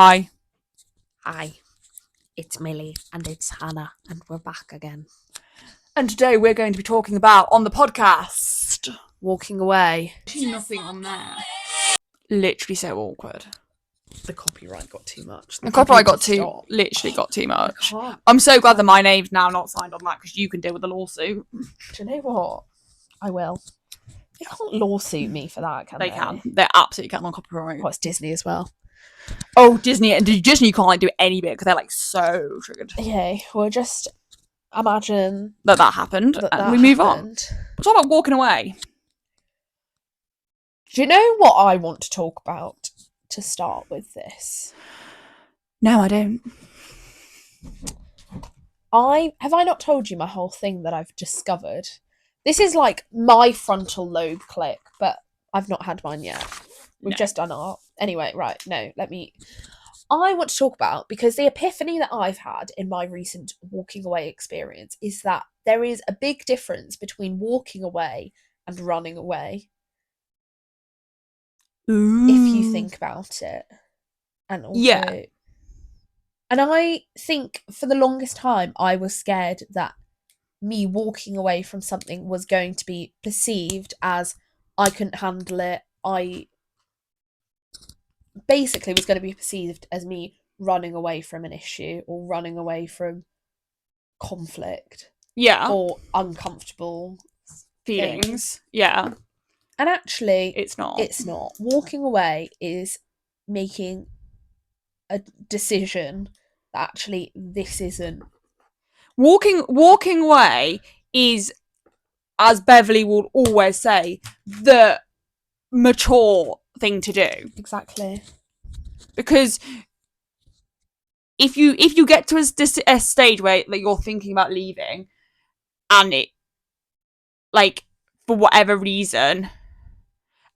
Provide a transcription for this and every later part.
Hi. Hi, it's Millie and it's Hannah, and we're back again. And today we're going to be talking about, on the podcast, Walking away. nothing on there. Literally so awkward. The copyright got too much. The copyright got too much. I'm so glad that my name's now not signed on that because you can deal with the lawsuit. Do you know what? I will. They can't lawsuit me for that, can they? They can. They absolutely can on copyright. Oh, it's Disney as well. Oh, Disney can't like do any bit because they're like so triggered. Okay, well, just imagine that happened and we move on. It's all about walking away. Do you know what I want to talk about to start with this? No, I don't. Have I not told you my whole thing that I've discovered? This is like my frontal lobe click, but I've not had mine yet. We've just done our... Anyway, right, no, I want to talk about, because the epiphany that I've had in my recent walking away experience is that there is a big difference between walking away and running away. Ooh. If you think about it. And also... Yeah. And I think for the longest time, I was scared that me walking away from something was going to be perceived as I couldn't handle it. I basically was going to be perceived as me running away from an issue or running away from conflict. Yeah. Or uncomfortable feelings. Yeah. And actually, it's not. Walking away is making a decision that actually this isn't. Walking away is, as Beverly will always say, the mature thing to do. Exactly. Because if you get to a stage where like, you're thinking about leaving, and it, like, for whatever reason,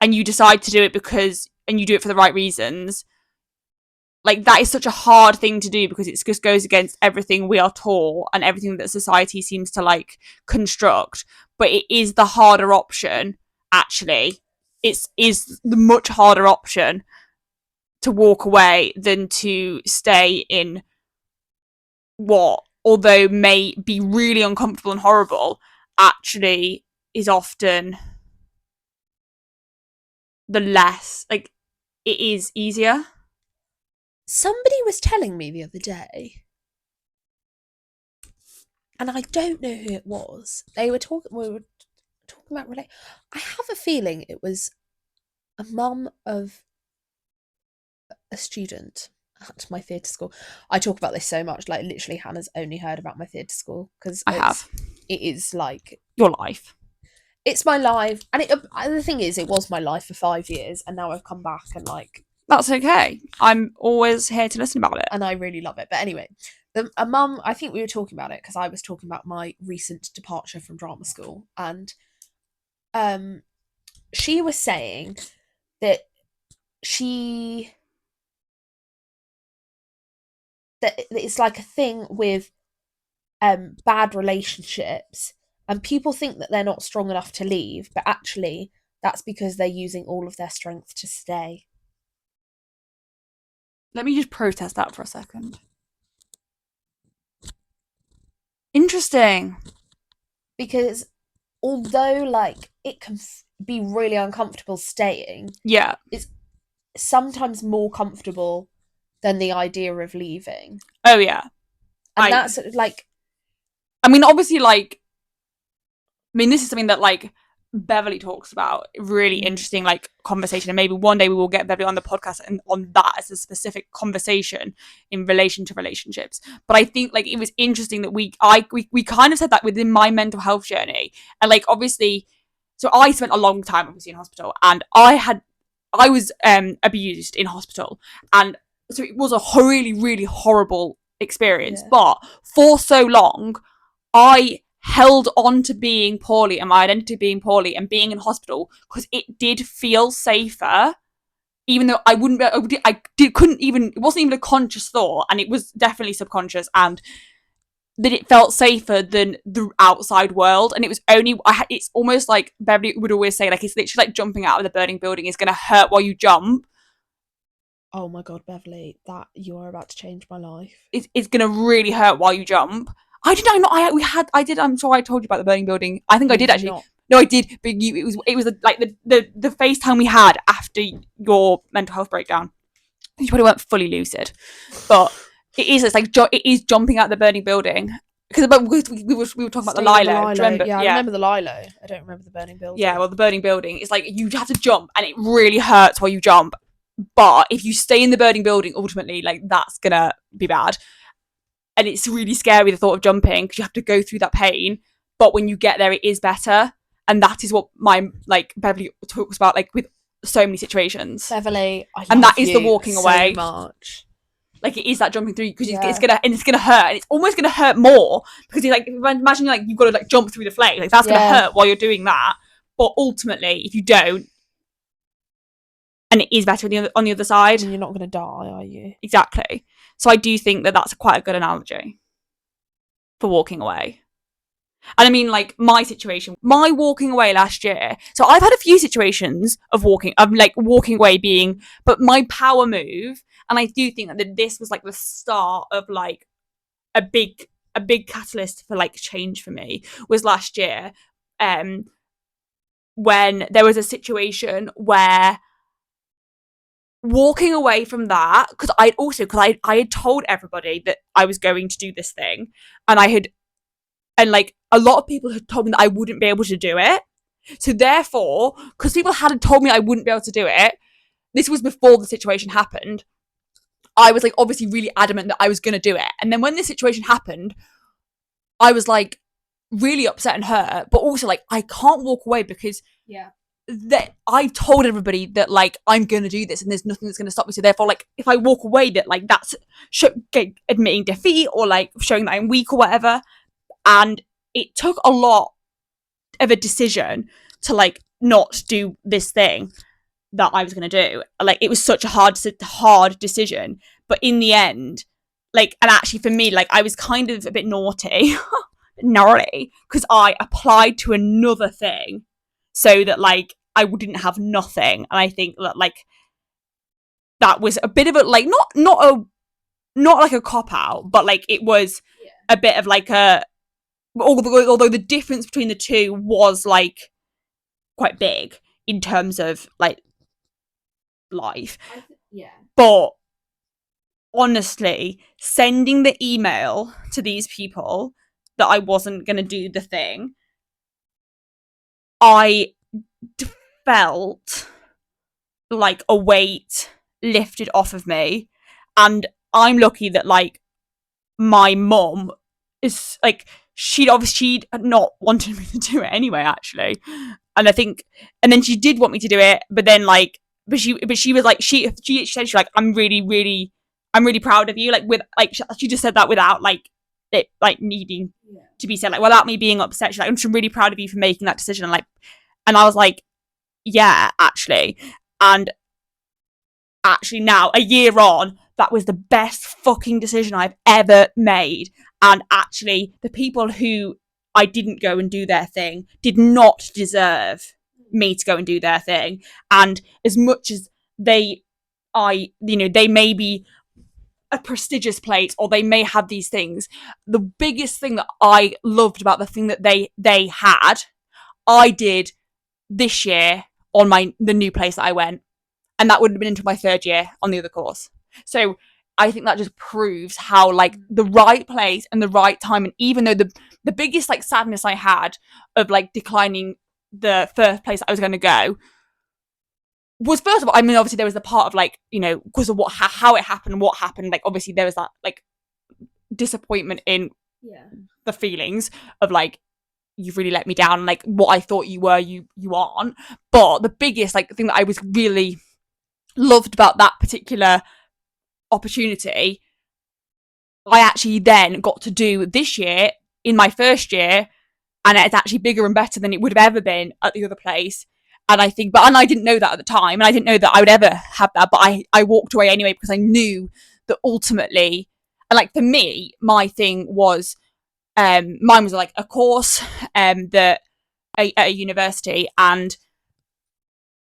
and you decide to do it and you do it for the right reasons, like, that is such a hard thing to do because it just goes against everything we are taught and everything that society seems to, like, construct. But it is the harder option, actually. It is the much harder option to walk away than to stay in what, although may be really uncomfortable and horrible, actually is often the less, like, it is easier. Somebody was telling me the other day, and I don't know who it was. We were talking about I have a feeling it was a mum of a student at my theatre school. I talk about this so much, like, literally Hannah's only heard about my theatre school because it is like your life. It's my life, and the thing is, it was my life for 5 years, and now I've come back and, like, that's okay. I'm always here to listen about it, and I really love it. But anyway, a mum, I think we were talking about it because I was talking about my recent departure from drama school, and she was saying that that it's like a thing with bad relationships, and people think that they're not strong enough to leave, but actually that's because they're using all of their strength to stay. Let me just protest that for a second. Interesting. Because although, like, it can be really uncomfortable staying, yeah, it's sometimes more comfortable than the idea of leaving. Oh yeah. And that's like, I mean, obviously, like, I mean, this is something that, like, Beverly talks about, really interesting, like, conversation, and maybe one day we will get Beverly on the podcast and on that as a specific conversation in relation to relationships. But I think, like, it was interesting that we kind of said that within my mental health journey, and, like, obviously, so I spent a long time obviously in hospital, and I was abused in hospital, and so it was a really, really horrible experience. But for so long, I held on to being poorly and my identity being poorly and being in hospital because it did feel safer, even though I couldn't even, it wasn't even a conscious thought, and it was definitely subconscious, and that it felt safer than the outside world. And it was only, it's almost like Beverly would always say, like, it's literally like jumping out of the burning building is going to hurt while you jump, Oh my god, Beverly, that you are about to change my life. It's gonna really hurt while you jump. I did. I'm sure I told you about the burning building. I think I did actually. Not. No, I did. But it was like the FaceTime we had after your mental health breakdown. You probably weren't fully lucid, but it's like it is jumping out the burning building because we were talking about the Lilo. Do you remember? Yeah, I remember the Lilo. I don't remember the burning building. Yeah, well, the burning building. It's like you have to jump, and it really hurts while you jump. But if you stay in the burning building, ultimately, like that's gonna be bad. And it's really scary, the thought of jumping, because you have to go through that pain. But when you get there, it is better. And that is what my, like, Beverly talks about, like, with so many situations. Beverly, I love and that is the walking so away. Much. Like, it is that jumping through, because it's gonna hurt. And it's almost gonna hurt more, because it's like, imagine, like, you've got to, like, jump through the flame. Like, that's gonna hurt while you're doing that. But ultimately, if you don't, and it is better on the other side. And you're not going to die, are you? Exactly. So I do think that that's quite a good analogy for walking away. And I mean, like, my walking away last year. So I've had a few situations of walking away being, but my power move, and I do think that this was like the start of like a big catalyst for like change for me, was last year, when there was a situation where walking away from that, because I had told everybody that I was going to do this thing, and like a lot of people had told me that I wouldn't be able to do it. So therefore, because people hadn't told me I wouldn't be able to do it, this was before the situation happened, I was like obviously really adamant that I was going to do it. And then when this situation happened, I was like really upset and hurt, but also like I can't walk away because that I told everybody that like I'm gonna do this and there's nothing that's gonna stop me. So therefore, like if I walk away, that like that's admitting defeat or like showing that I'm weak or whatever. And it took a lot of a decision to like not do this thing that I was gonna do. Like it was such a hard decision, but in the end, like, and actually for me, like I was kind of a bit naughty, because I applied to another thing so that like I wouldn't have nothing. And I think that like that was a bit of a like not like a cop out, but like it was a bit of like a, although the difference between the two was like quite big in terms of like life. But honestly, sending the email to these people that I wasn't gonna do the thing, I felt like a weight lifted off of me. And I'm lucky that like my mum is like, she'd not wanted me to do it anyway, actually. And I think, and then she did want me to do it, but then like, but she was like, she said, she's like, I'm really proud of you. Like with, like, she just said that without like it like needing to be said, like without me being upset. She's like, I'm just really proud of you for making that decision. And I was like, yeah, actually. And actually now, a year on, that was the best fucking decision I've ever made. And actually, the people who I didn't go and do their thing did not deserve me to go and do their thing. And as much as they may be a prestigious place or they may have these things, the biggest thing that I loved about the thing that they had, I did this year on the new place that I went. And that would have been into my third year on the other course. So I think that just proves how like the right place and the right time. And even though the biggest like sadness I had of like declining the first place that I was going to go was, first of all, I mean, obviously there was the part of like, you know, because of how it happened, what happened. Like obviously there was that like disappointment in the feelings of like, you've really let me down. Like what I thought you were, you aren't. But the biggest like thing that I was really loved about that particular opportunity, I actually then got to do this year in my first year, and it's actually bigger and better than it would have ever been at the other place. And I think, and I didn't know that at the time, and I didn't know that I would ever have that, but I walked away anyway because I knew that ultimately, and like for me, my thing was, mine was like a course that at a university, and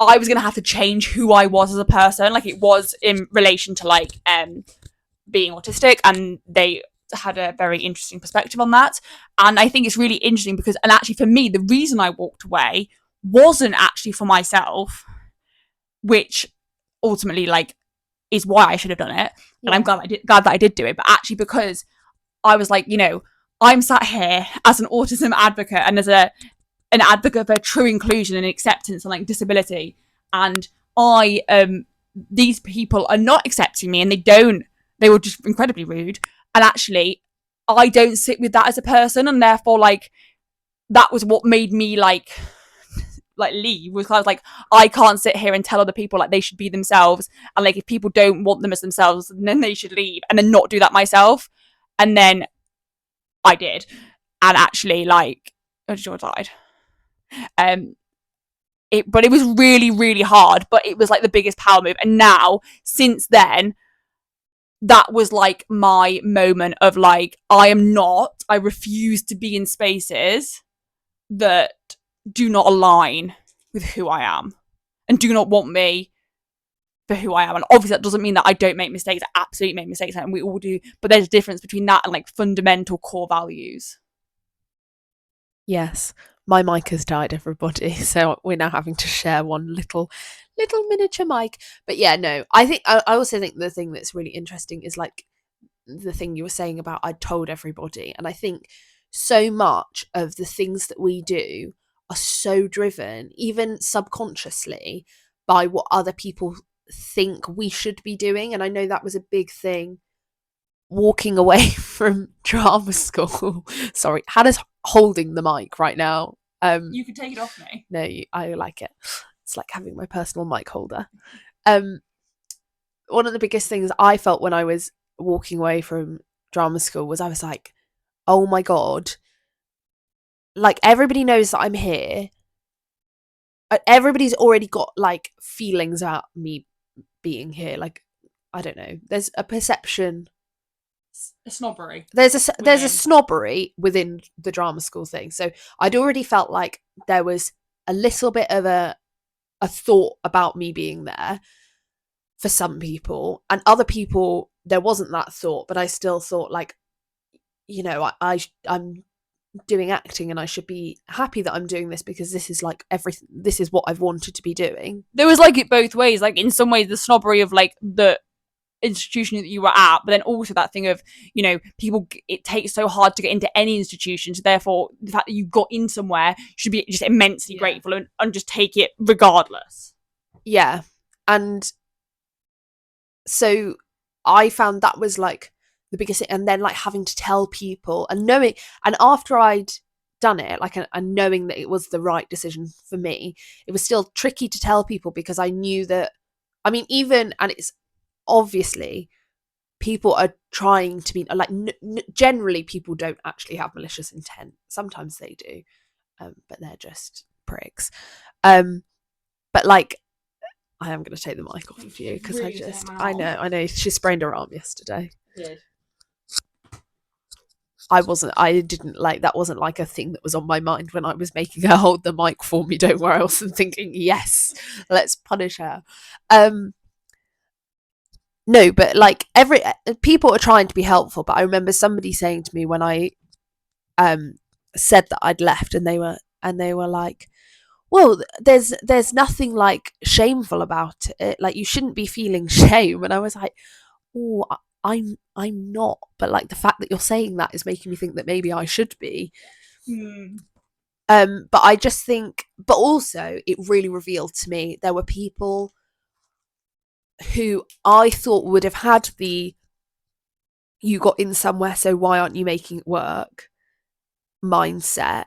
I was gonna have to change who I was as a person. Like, it was in relation to like being autistic, and they had a very interesting perspective on that. And I think it's really interesting because, and actually for me, the reason I walked away wasn't actually for myself, which ultimately like is why I should have done it. And I'm glad that I did do it. But actually because I was like, I'm sat here as an autism advocate and as an advocate for true inclusion and acceptance and like disability, and these people are not accepting me, and they were just incredibly rude, and actually I don't sit with that as a person, and therefore like that was what made me like leave. Was I was like, I can't sit here and tell other people like they should be themselves, and like if people don't want them as themselves, then they should leave, and then not do that myself. And then I did, and actually like George died. But it was really, really hard, but it was like the biggest power move. And now, since then, that was like my moment of like, I refuse to be in spaces that do not align with who I am and do not want me for who I am. And obviously that doesn't mean that I don't make mistakes. I absolutely make mistakes, and we all do, but there's a difference between that and like fundamental core values. Yes, my mic has died, everybody, so we're now having to share one little miniature mic. But yeah, no, I also think the thing that's really interesting is like the thing you were saying about I told everybody, and I think so much of the things that we do are so driven, even subconsciously, by what other people think we should be doing. And I know that was a big thing walking away from drama school. Sorry, Hannah's holding the mic right now. You can take it off me. No, I like it. It's like having my personal mic holder. One of the biggest things I felt when I was walking away from drama school was I was like, oh my God, like everybody knows that I'm here. Everybody's already got like feelings about me being here. Like, I don't know. There's a perception. A snobbery. There's a snobbery within the drama school thing. So I'd already felt like there was a little bit of a thought about me being there for some people, and other people there wasn't that thought, but I still thought like, I'm doing acting and I should be happy that I'm doing this because this is like everything. This is what I've wanted to be doing. There was like it both ways. Like in some ways, the snobbery of like the institution that you were at, but then also that thing of people, it takes so hard to get into any institution, so therefore the fact that you got in somewhere should be just immensely grateful and just take it regardless. Yeah. And so I found that was like the biggest thing. And then like having to tell people and knowing, and after I'd done it, like, and knowing that it was the right decision for me, it was still tricky to tell people because I knew that, I mean, even, and it's obviously people are trying to be like, generally people don't actually have malicious intent. Sometimes they do, but they're just pricks. But like, I am going to take the mic off of you because really I know she sprained her arm yesterday. Did. I didn't like, that wasn't like a thing that was on my mind when I was making her hold the mic for me, don't worry. I wasn't thinking, yes, let's punish her. No, but like people are trying to be helpful, but I remember somebody saying to me when I said that I'd left, and they were like, well, there's nothing like shameful about it, like you shouldn't be feeling shame. And I was like, oh, I'm not, but like the fact that you're saying that is making me think that maybe I should be. But I just think, but also it really revealed to me there were people who I thought would have had the you got in somewhere, so why aren't you making it work mindset.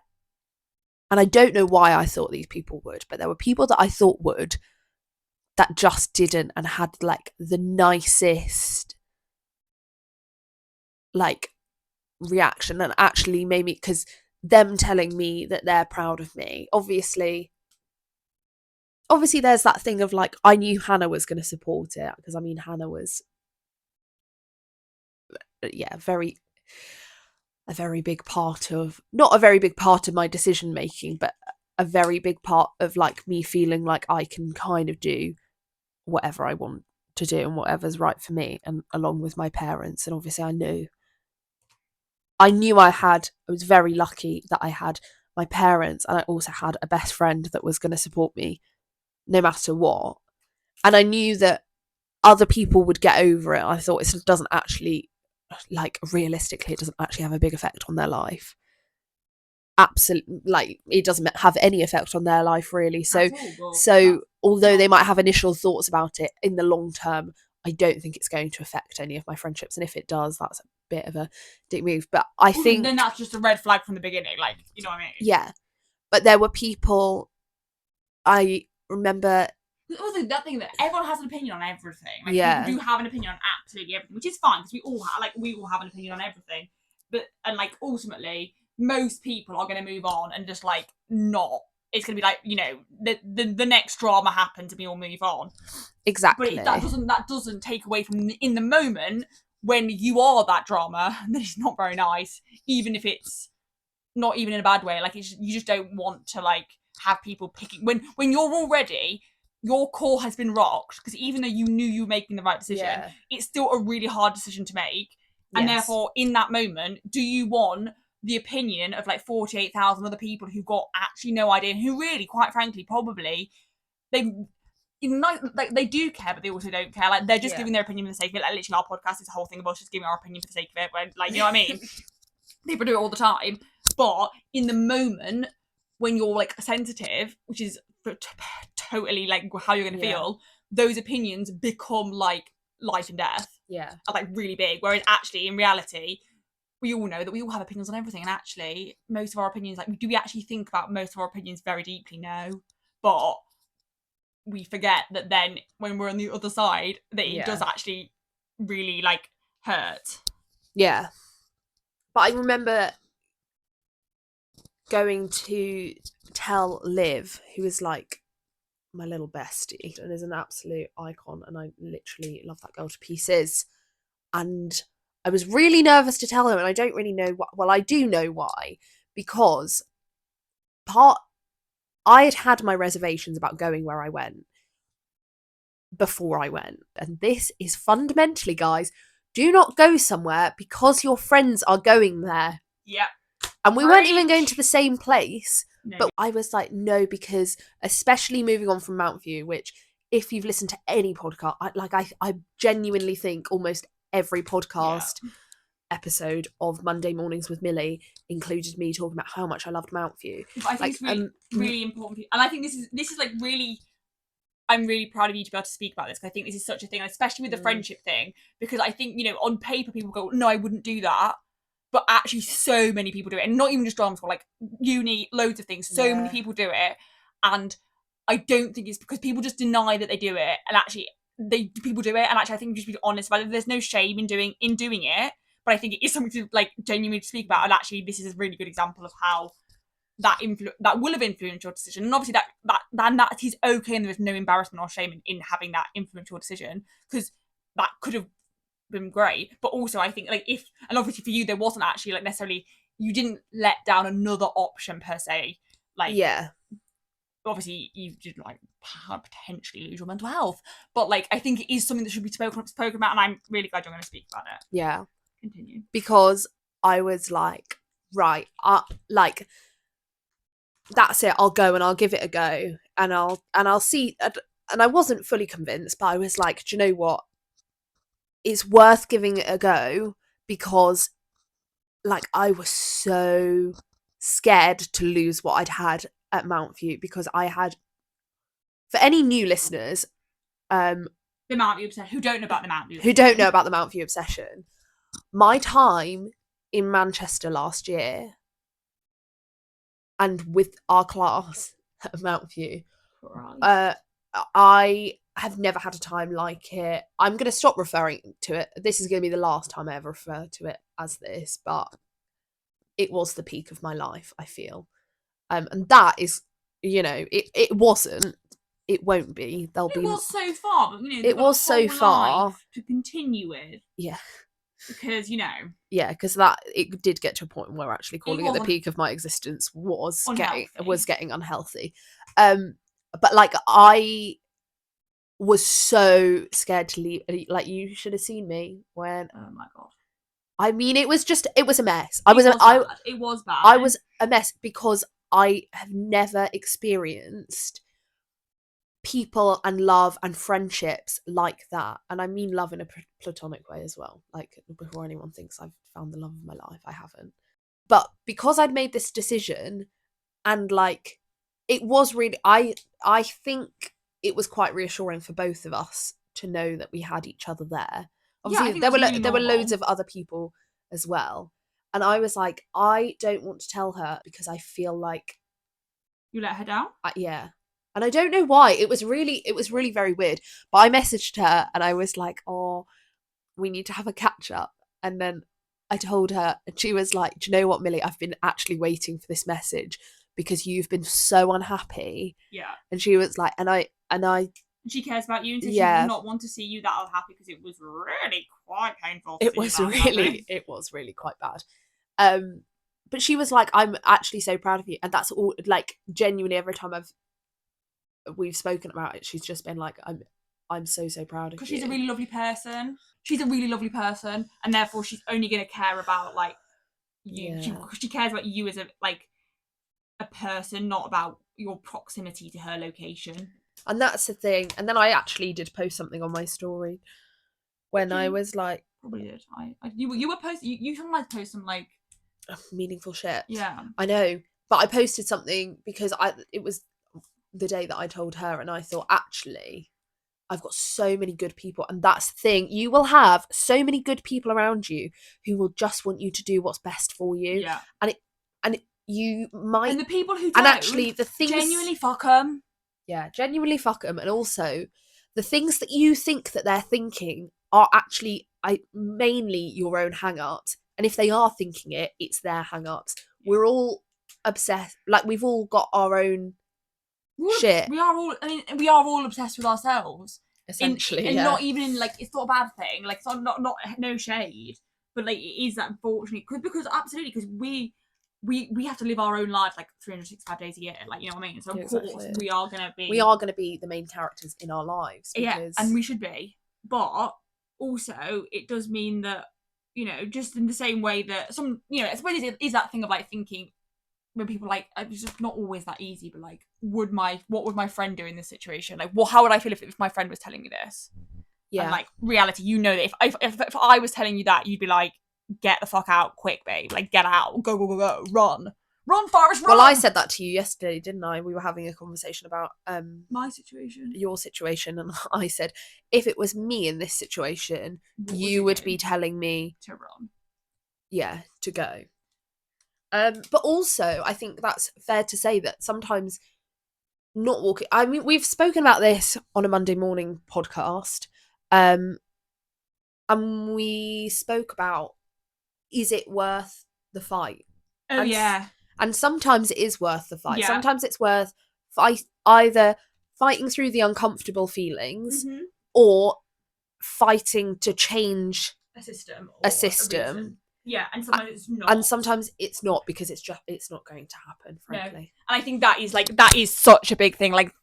And I don't know why I thought these people would, but there were people that I thought would that just didn't, and had like the nicest like reaction, and actually made me, because them telling me that they're proud of me, obviously there's that thing of like, I knew Hannah was going to support it, because I mean Hannah was a very big part of, not a very big part of my decision making, but a very big part of like me feeling like I can kind of do whatever I want to do and whatever's right for me, and along with my parents. And obviously I was very lucky that I had my parents, and I also had a best friend that was going to support me no matter what. And I knew that other people would get over it. I thought it doesn't actually, like, realistically, it doesn't actually have a big effect on their life. Absolutely, like, it doesn't have any effect on their life, really. So although they might have initial thoughts about it, in the long term, I don't think it's going to affect any of my friendships. And if it does, that's a bit of a dick move. But I think then that's just a red flag from the beginning, like, you know what I mean? Yeah. But there were people, I remember. Also, that thing that everyone has an opinion on everything. Like, Yeah. people do have an opinion on absolutely everything, which is fine because we all have an opinion on everything. But like, ultimately, most people are going to move on and just like not. It's going to be like, you know, the next drama happens and we all move on. Exactly. But that doesn't take away from in the moment when you are that drama. That is not very nice, even if it's not even in a bad way. Like, you just don't want to like have people picking when you're already. Your core has been rocked, because even though you knew you were making the right decision, it's still a really hard decision to make. And therefore, in that moment, do you want the opinion of like 48,000 other people who got actually no idea, and who really, quite frankly, probably, they do care, but they also don't care. Like, they're just giving their opinion for the sake of it. Like, literally, our podcast is a whole thing about just giving our opinion for the sake of it. When, like, you know what I mean? People do it all the time. But in the moment, when you're like sensitive, which is totally like how you're going to feel, those opinions become like life and death. Yeah. Are like really big. Whereas actually, in reality, we all know that we all have opinions on everything. And actually, most of our opinions, like, do we actually think about most of our opinions very deeply? No. But we forget that then when we're on the other side, that it does actually really like hurt. Yeah. But I remember going to tell Liv, who is like my little bestie and is an absolute icon, and I literally love that girl to pieces. And I was really nervous to tell her, and I don't really know why. Well, I do know why, because I had my reservations about going where I went before I went. And this is fundamentally, guys, do not go somewhere because your friends are going there. Yeah. And we weren't even going to the same place. No. But I was like, no, because especially moving on from Mount View, which, if you've listened to any podcast, I genuinely think almost every podcast episode of Monday Mornings with Millie included me talking about how much I loved Mount View. But I think it's really important. And I think this is like really, I'm really proud of you to be able to speak about this, because I think this is such a thing, especially with the friendship thing, because I think, you know, on paper people go, no, I wouldn't do that. But actually, so many people do it. And not even just drama school, like uni, loads of things. So many people do it. And I don't think it's because people just deny that they do it. And actually, people do it. And actually, I think you just be honest about it. There's no shame in doing it. But I think it is something to like genuinely speak about. And actually, this is a really good example of how that will have influenced your decision. And obviously, that is okay. And there is no embarrassment or shame in having that influence your decision. Because that could have been great. But also, I think like and obviously for you, there wasn't actually like necessarily, you didn't let down another option per se. Like, obviously you did like potentially lose your mental health, but like I think it is something that should be spoken about, and I'm really glad you're going to speak about it. Yeah. Continue. Because I was like, right, like, that's it, I'll go and I'll give it a go, and I'll see. And I wasn't fully convinced, but I was like, do you know what? It's worth giving it a go, because like I was so scared to lose what I'd had at Mount View, because I had, for any new listeners, the Mount View obsession, who don't know about the Mount View obsession, my time in Manchester last year and with our class at Mount View, I have never had a time like it. I'm going to stop referring to it. This is going to be the last time I ever refer to it as this, but it was the peak of my life, I feel. And that is, you know, it wasn't. It won't be. It was so far, but you know, it was so far to continue with. Yeah. Because, Yeah, because that it did get to a point where actually calling it the was peak of my existence was unhealthy. getting unhealthy. But like I was so scared to leave. Like you should have seen me when. Oh my god. I mean, it was a mess. It was bad. I was a mess because I have never experienced people and love and friendships like that. And I mean love in a platonic way as well. Like, before anyone thinks I've found the love of my life, I haven't. But because I'd made this decision, and like it was really, I think it was quite reassuring for both of us to know that we had each other there. Obviously, think that's really there were normal. loads of other people as well, and I was like, I don't want to tell her because I feel like You let her down? yeah. And I don't know why. It was really very weird. But I messaged her and I was like, oh, we need to have a catch up. And then I told her, and she was like, do you know what, Millie? I've been actually waiting for this message because you've been so unhappy. Yeah. And she was like, and I she cares about you, and so Yeah. she did not want to see you that unhappy because it was really quite painful. it was really quite bad. But she was like, I'm actually so proud of you. And that's all, like, genuinely every time we've spoken about it, she's just been like, I'm so proud of you. Because she's a really lovely person. She's a really lovely person, and therefore she's only going to care about like you. Yeah. She cares about you as a person, not about your proximity to her location. And that's the thing. And then I actually did post something on my story when I was like, probably did. You were posting. You sometimes post some like meaningful shit. Yeah, I know, but I posted something because it was the day that I told her, and I thought, actually, I've got so many good people, and that's the thing. You will have so many good people around you who will just want you to do what's best for you. Yeah, and you might, and the people who don't, and actually the things, genuinely fuck them. Yeah, genuinely fuck them, and also the things that you think that they're thinking are actually mainly your own hang-ups. And if they are thinking it, it's their hang-ups. We're all obsessed, like we've all got our own shit. We are all obsessed with ourselves. Essentially, and yeah. not even in like, it's not a bad thing. Like, it's not no shade, but like, it is that, unfortunately, because absolutely, because we have to live our own lives like 365 days a year, like, you know what I mean? So of course we are gonna be the main characters in our lives. Yeah, and we should be. But also it does mean that, just in the same way that some, I suppose it is that thing of like thinking when people like, it's just not always that easy, but like, what would my friend do in this situation? Like, well, how would I feel if my friend was telling me this? Yeah. And like, reality, that if I was telling you that, you'd be like, get the fuck out quick, babe. Like, get out. Go, run. Run, Forrest, run! Well, I said that to you yesterday, didn't I? We were having a conversation about my situation. Your situation, and I said, if it was me in this situation, you would be telling me to run. Yeah, to go. But also, I think that's fair to say that sometimes not walking... I mean, we've spoken about this on a Monday morning podcast, and we spoke about, is it worth the fight? Oh, yeah. And sometimes it is worth the fight. Yeah. Sometimes it's worth either fighting through the uncomfortable feelings, mm-hmm. or fighting to change a system. Yeah, and sometimes it's not. And sometimes it's not, because it's not going to happen, frankly. No. And I think that is such a big thing, like,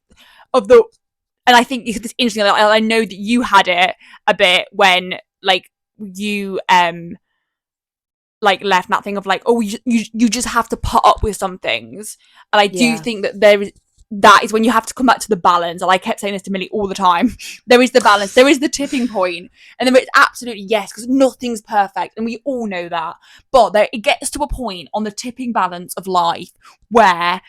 and I think it's interesting. Like, I know that you had it a bit when, like, you like left that thing of like, oh, you just have to put up with some things, and I do think that that is when you have to come back to the balance. And I kept saying this to Millie all the time. There is the balance. There is the tipping point. And then it's absolutely yes, because nothing's perfect. And we all know that. But it gets to a point on the tipping balance of life where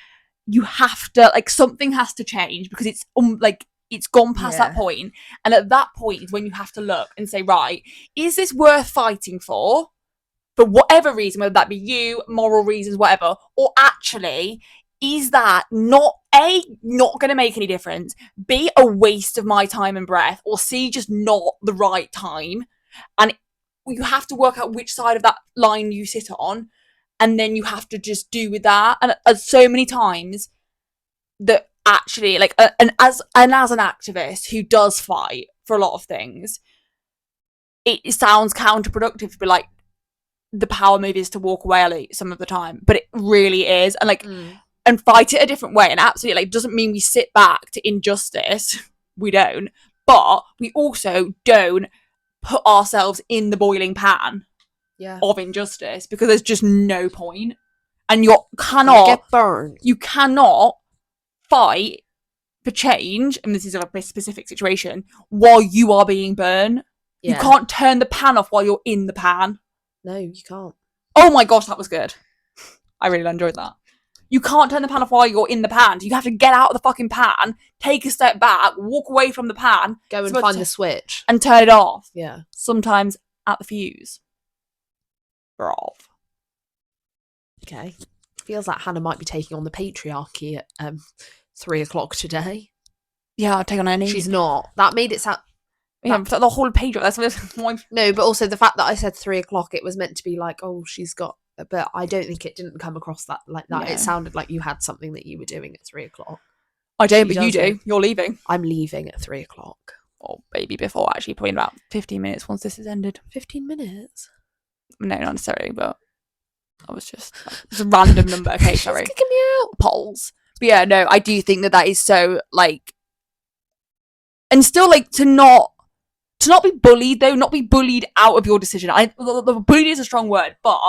you have to, like, something has to change, because it's like, it's gone past that point. And at that point is when you have to look and say, right, is this worth fighting for whatever reason, whether that be you, moral reasons, whatever, or actually, is that not going to make any difference, B, a waste of my time and breath, or C, just not the right time? And you have to work out which side of that line you sit on, and then you have to just do with that. And so many times that actually, like, and as an activist who does fight for a lot of things, it sounds counterproductive to be like, the power move is to walk away some of the time, but it really is. And like, and fight it a different way. And absolutely, like, doesn't mean we sit back to injustice. We don't. But we also don't put ourselves in the boiling pan of injustice, because there's just no point. And you cannot get burned. You cannot fight for change, and this is a specific situation, while you are being burned. You can't turn the pan off while you're in the pan. No, you can't. Oh my gosh, that was good. I really enjoyed that. You can't turn the pan off while you're in the pan. You have to get out of the fucking pan, take a step back, walk away from the pan, go and find the switch, and turn it off. Yeah. Sometimes at the fuse. Brav. Okay. Feels like Hannah might be taking on the patriarchy at 3 o'clock today. Yeah, I'll take on any. She's not. That made it sound. Yeah, the whole page. That's what. No, but also the fact that I said 3 o'clock, it was meant to be like, oh, she's got. But I don't think it didn't come across that like that. No. It sounded like you had something that you were doing at 3 o'clock. I don't, but you do. You're leaving. I'm leaving at 3 o'clock. Oh, baby, before actually, probably in about 15 minutes once this is ended. 15 minutes? No, not necessarily, but I was just it's a random number. Okay, sorry. She's kicking me out. Polls. But yeah, no, I do think that is so like, and still like to not be bullied though, not be bullied out of your decision. The bullied is a strong word, but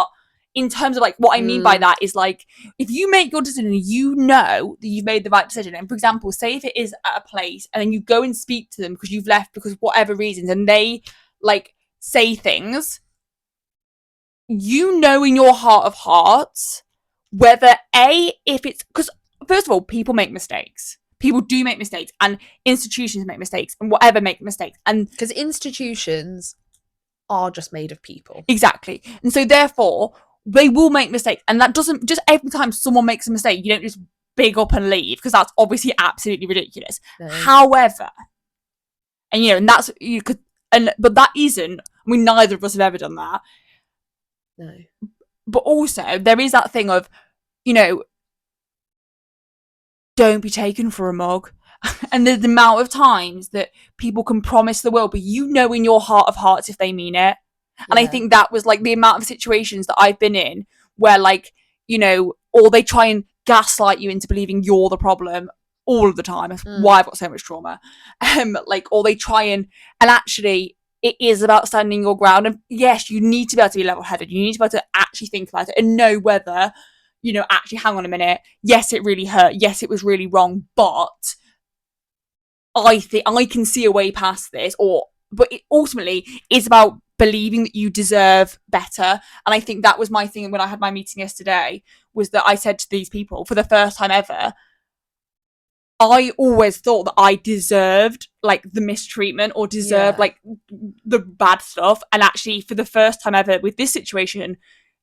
in terms of like what I mean by that is like, if you make your decision, you know that you've made the right decision. And for example, say if it is at a place and then you go and speak to them because you've left because of whatever reasons, and they like say things, you know in your heart of hearts whether if it's, because first of all, people make mistakes. People do make mistakes, and institutions make mistakes, and whatever make mistakes. And because institutions are just made of people. Exactly. And so therefore, they will make mistakes. And that doesn't, just every time someone makes a mistake, you don't just big up and leave, because that's obviously absolutely ridiculous. No. However, and you know, and that's, you could, and but that isn't, I mean, neither of us have ever done that. No. But also, there is that thing of, you know, don't be taken for a mug. And the amount of times that people can promise the world, but you know in your heart of hearts if they mean it. Yeah. And I think that was like the amount of situations that I've been in where, like, you know, or they try and gaslight you into believing you're the problem all of the time. That's why I've got so much trauma. Like, or they try and actually it is about standing your ground. And yes, you need to be able to be level-headed. You need to be able to actually think about it and know whether, you know, actually, hang on a minute. Yes, it really hurt. Yes, it was really wrong. But I think I can see a way past this. But it ultimately is about believing that you deserve better. And I think that was my thing when I had my meeting yesterday, was that I said to these people, for the first time ever, I always thought that I deserved like the mistreatment or deserved like the bad stuff. And actually, for the first time ever with this situation,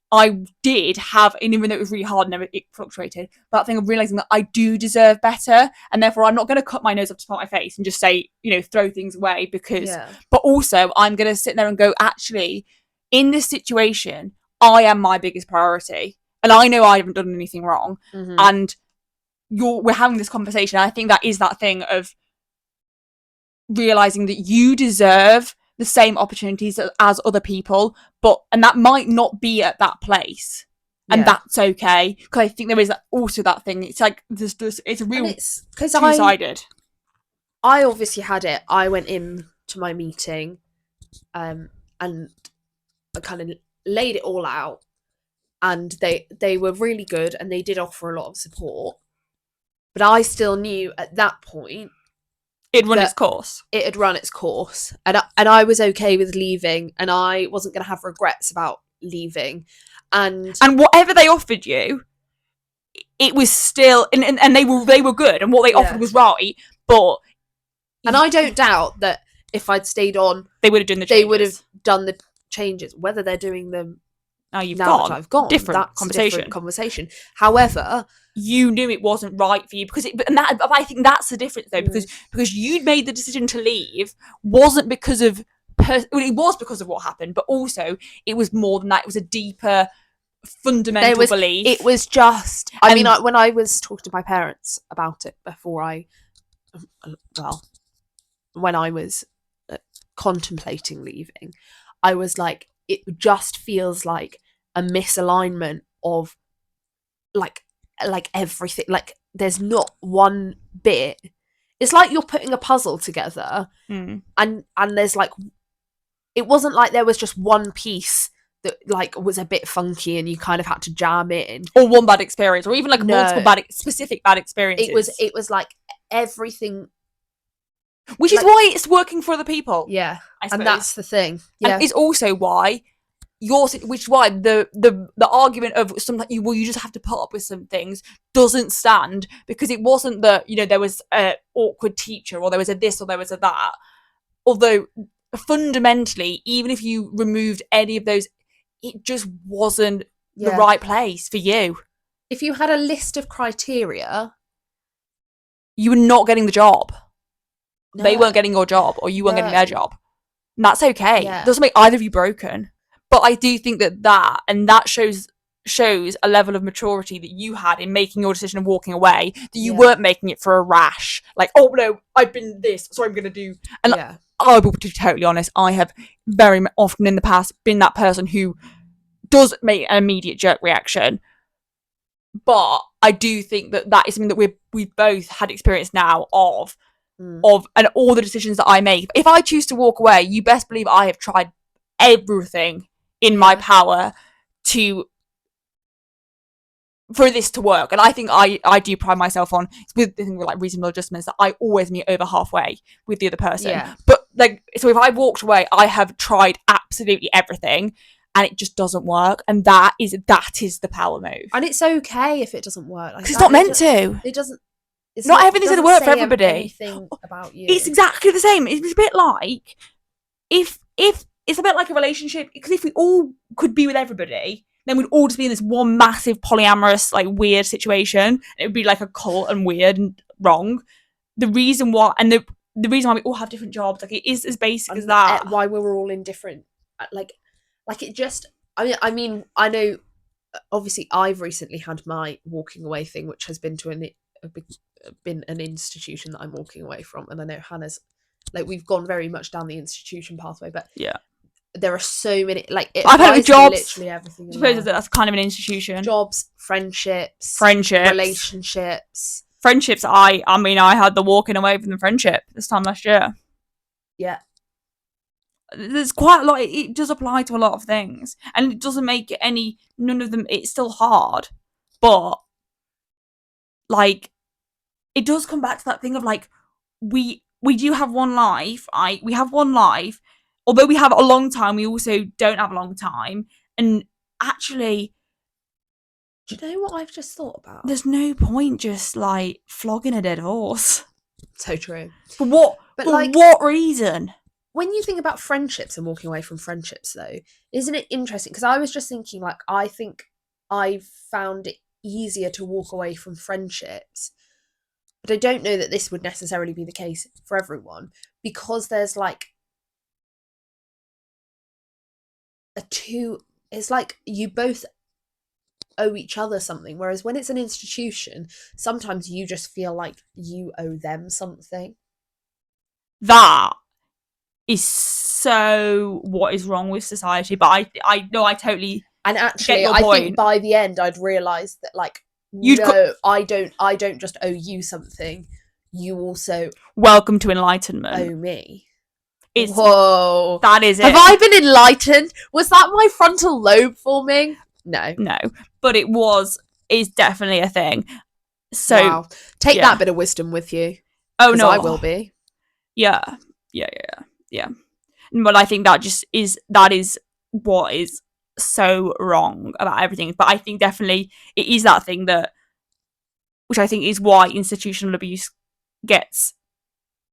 I did have, and even though it was really hard and it fluctuated, that thing of realising that I do deserve better, and therefore I'm not going to cut my nose up to spite my face and just say, you know, throw things away, because, but also I'm going to sit there and go, actually, in this situation, I am my biggest priority, and I know I haven't done anything wrong, and we're having this conversation, and I think that is that thing of realising that you deserve the same opportunities as other people, and that might not be at that place, and that's okay, because I think there is also that thing. It's like it's a real, it's two-sided. I obviously had it. I went in to my meeting, and I kind of laid it all out, and they were really good, and they did offer a lot of support, but I still knew at that point it'd run its course. It had run its course. And I was okay with leaving, and I wasn't going to have regrets about leaving. And whatever they offered you, it was still, and they were good, and what they offered was right, but... And I don't doubt that if I'd stayed on... They would have done the changes. They would have done the changes. Whether they're doing them now that I've gone, different conversation. However... You knew it wasn't right for you, because I think that's the difference though, because you'd made the decision to leave wasn't because of it was because of what happened, but also it was more than that. It was a deeper fundamental belief. It was just, when I was talking to my parents about it before when I was contemplating leaving, I was like, it just feels like a misalignment of like everything. Like there's not one bit. It's like you're putting a puzzle together, and there's like, it wasn't like there was just one piece that like was a bit funky and you kind of had to jam it in, or one bad experience, or even like multiple specific bad experiences. It was like everything, which is why it's working for other people. Yeah, and that's the thing. Yeah, and it's also why which is why the argument of something like you just have to put up with some things doesn't stand, because it wasn't that there was a awkward teacher, or there was a this, or there was a that. Although fundamentally, even if you removed any of those, it just wasn't the right place for you. If you had a list of criteria, you were not getting the job. No. They weren't getting your job, or you weren't getting their job. And that's okay. It doesn't make either of you broken. But I do think that shows a level of maturity that you had in making your decision of walking away, that you weren't making it for a rash. Like, oh no, I've been this, so I'm going to do. And I will be totally honest, I have very often in the past been that person who does make an immediate jerk reaction. But I do think that is something that we've both had experience now of, and all the decisions that I make. If I choose to walk away, you best believe I have tried everything in my power for this to work. And I think I do pride myself on, with the thing with like reasonable adjustments, that I always meet over halfway with the other person. But like, so if I walked away, I have tried absolutely everything and it just doesn't work, and that is the power move. And it's okay if it doesn't work, like, it's not meant to. It doesn't. Not everything's going to work for everybody. Anything about you. It's exactly the same. It's a bit like if it's a bit like a relationship, because if we all could be with everybody, then we'd all just be in this one massive polyamorous, like, weird situation. It would be like a cult and weird and wrong. The reason why we all have different jobs, like, it is as basic as that. Why we're all in different, like it just. I mean, I know. Obviously, I've recently had my walking away thing, which has been been an institution that I'm walking away from, and I know Hannah's, like, we've gone very much down the institution pathway, but there are so many, like, I've had jobs, literally everything. I suppose that's kind of an institution. Jobs, friendships, relationships. Friendships. I mean, I had the walking away from the friendship this time last year. Yeah. There's quite a lot. It does apply to a lot of things, and it doesn't make it none of them. It's still hard, but like, it does come back to that thing of like, we do have one life. We have one life. Although we have a long time, we also don't have a long time. And actually, do you know what I've just thought about? There's no point just like flogging a dead horse. So true. For what? For what reason? When you think about friendships and walking away from friendships, though, isn't it interesting? Because I was just thinking, like, I think I've found it easier to walk away from friendships, but I don't know that this would necessarily be the case for everyone, because there's like it's like you both owe each other something, whereas when it's an institution, sometimes you just feel like you owe them something. That is so what is wrong with society. But I know, I totally, and actually I think by the end I'd realised that, like, I don't just owe you something, you also welcome to enlightenment owe me. Whoa, that is it. Have I been enlightened? Was that my frontal lobe forming? No, but is definitely a thing. So wow. Take that bit of wisdom with you. Oh no, I will be. Yeah. But I think that is what is so wrong about everything. But I think definitely it is that thing which I think is why institutional abuse is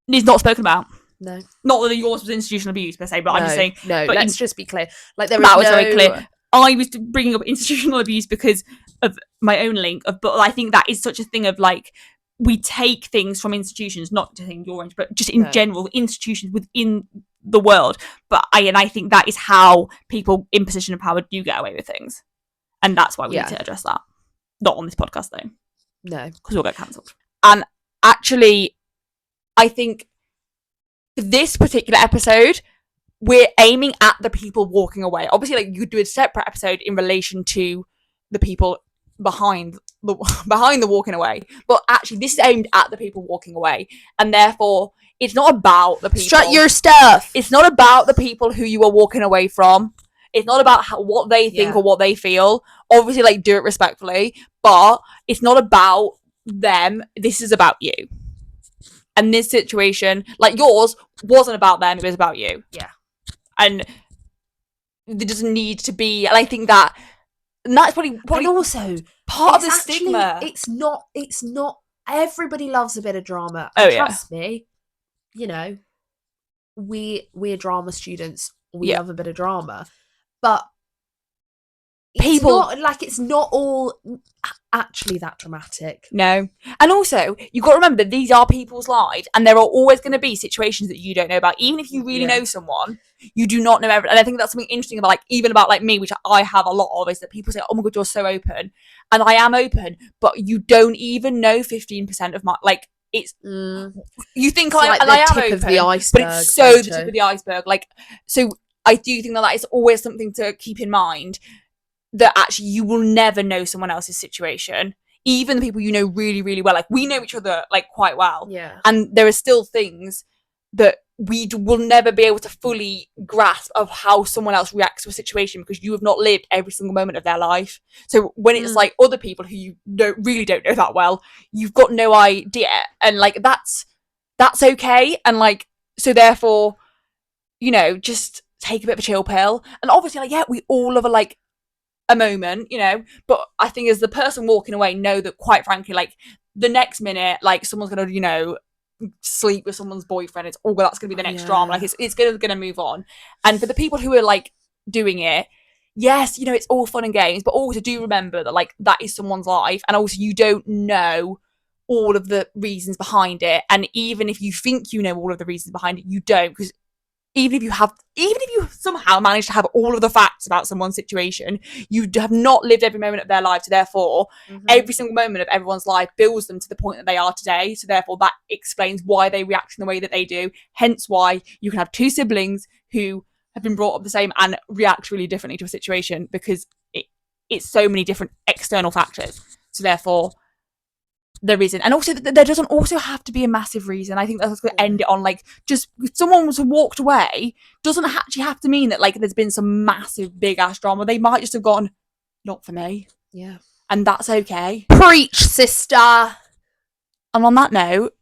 not spoken about. No, not that yours was institutional abuse per se, but I'm just saying. No, but let's just be clear. Like, there was very clear. I was bringing up institutional abuse because of my own link but I think that is such a thing of, like, we take things from institutions, not to think your range, but just in general, institutions within the world. But I think that is how people in position of power do get away with things, and that's why we need to address that. Not on this podcast though. No, because we'll get cancelled. And actually, I think for this particular episode, we're aiming at the people walking away. Obviously, like, you could do a separate episode in relation to the people behind the walking away, but actually this is aimed at the people walking away, and therefore it's not about the people. Strut your stuff. It's not about the people who you are walking away from. It's not about what they think or what they feel. Obviously, like, do it respectfully, but it's not about them. This is about you. And this situation, like yours, wasn't about them. It was about you. Yeah. And there doesn't need to be. And I think that, and that's probably and also part of the stigma. It's not. Everybody loves a bit of drama. Oh, trust me. You know, we're drama students. We love a bit of drama, but it's not all actually that dramatic. No. And also, you've got to remember that these are people's lives, and there are always going to be situations that you don't know about. Even if you really know someone, you do not know everything. And I think that's something interesting about, like, even about, like, me, which I have a lot of, is that people say, oh my god, you're so open. And I am open, but you don't even know 15% of my, like, it's you think I am open, of the iceberg, but it's so the tip of the iceberg. Like, so I do think that is always something to keep in mind, that actually you will never know someone else's situation, even the people you know really, really well. Like, we know each other, like, quite well, and there are still things that we will never be able to fully grasp of how someone else reacts to a situation, because you have not lived every single moment of their life. So when it's like other people who you really don't know that well, you've got no idea, and like that's okay. And like, so therefore, you know, just take a bit of a chill pill. And obviously, like, we all have a moment, you know, but I think as the person walking away, know that, quite frankly, like, the next minute, like, someone's gonna, you know, sleep with someone's boyfriend. It's that's gonna be the next drama. Like, it's gonna move on. And for the people who are like doing it, yes, you know, it's all fun and games, but also do remember that, like, that is someone's life, and also you don't know all of the reasons behind it. And even if you think you know all of the reasons behind it, you don't, because even if you somehow manage to have all of the facts about someone's situation, you have not lived every moment of their life. So therefore, every single moment of everyone's life builds them to the point that they are today. So therefore, that explains why they react in the way that they do. Hence why you can have two siblings who have been brought up the same and react really differently to a situation, because it's so many different external factors. So therefore, there isn't. And also, there doesn't also have to be a massive reason. I think that's going to end it on, like, just someone was walked away doesn't actually have to mean that, like, there's been some massive big ass drama. They might just have gone, not for me. Yeah. And that's okay. Preach, sister. And on that note,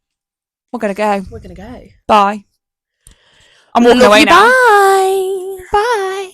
we're gonna go. We're gonna go. Bye. I'm walking away now. Bye. Bye.